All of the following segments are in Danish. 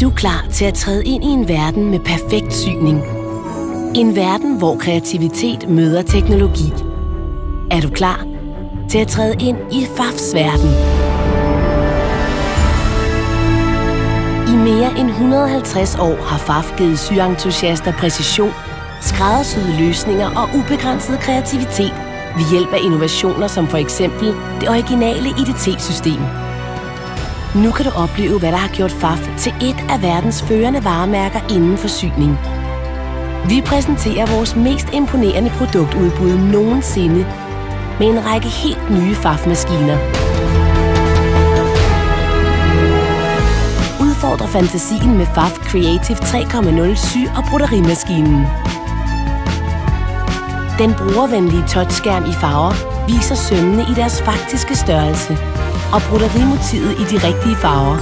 du klar til at træde ind i en verden med perfekt syning? En verden, hvor kreativitet møder teknologi. Er du klar til at træde ind i Fafs verden? I mere end 150 år har Faf givet syentusiaster præcision, skræddersyede løsninger og ubegrænset kreativitet ved hjælp af innovationer som for eksempel det originale IDT-system. Nu kan du opleve, hvad der har gjort Faf til et af verdens førende varemærker inden for syning. Vi præsenterer vores mest imponerende produktudbud nogensinde med en række helt nye Faf-maskiner. Udfordre fantasien med Faf Creative 3.0 sy- og broderimaskinen. Den brugervenlige touchskærm i farver viser sømmene i deres faktiske størrelse og broderimotivet i de rigtige farver.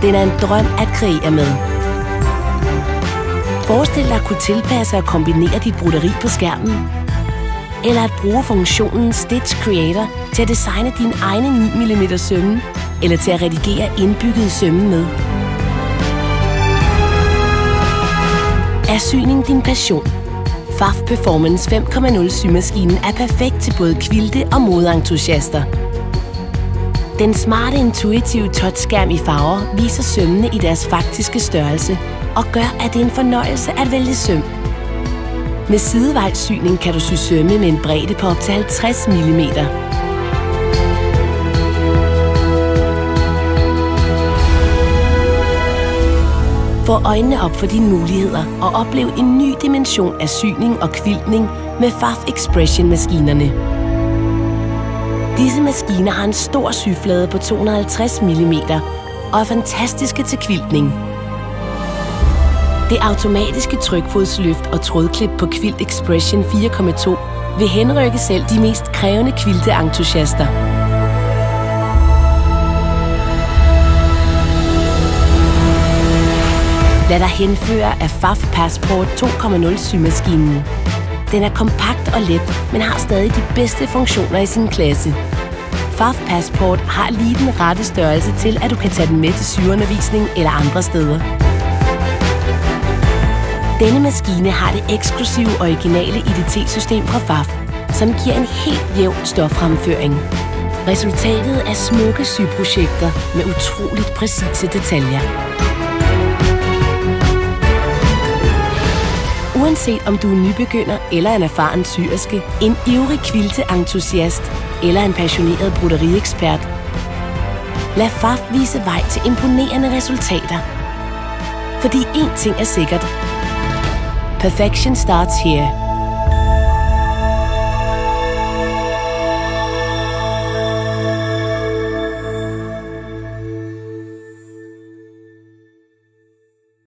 Den er en drøm at kreere med. Forestil dig at kunne tilpasse og kombinere dit broderi på skærmen, eller at bruge funktionen Stitch Creator til at designe dine egne 9 mm sømme, eller til at redigere indbyggede sømme med. Er syning din passion? Faf Performance 5.0 symaskinen er perfekt til både kvilte- og modeentusiaster. Den smarte, intuitive touchskærm i farver viser sømmene i deres faktiske størrelse og gør, at det er en fornøjelse at vælge søm. Med sidevejssyning kan du sy sømme med en bredde på op til 50 mm. Få øjnene op for dine muligheder og oplev en ny dimension af syning og kviltning med Faf Expression-maskinerne. Disse maskiner har en stor syflade på 250 mm og er fantastiske til kviltning. Det automatiske trykfodsløft og trådklip på Kvilt Expression 4.2 vil henrykke selv de mest krævende kvilteentusiaster. Lad dig henføre af Faf Passport 2.0 symaskinen. Den er kompakt og let, men har stadig de bedste funktioner i sin klasse. Faf Passport har lige den rette størrelse til, at du kan tage den med til sygeundervisning eller andre steder. Denne maskine har det eksklusive originale IDT-system fra Faf, som giver en helt jævn stoffremføring. Resultatet er smukke syprojekter med utroligt præcise detaljer. Uanset om du er nybegynder eller en erfaren syerske, en ivrig kvilteentusiast eller en passioneret broderiekspert, lad Faf vise vej til imponerende resultater. Fordi én ting er sikkert: perfection starts here.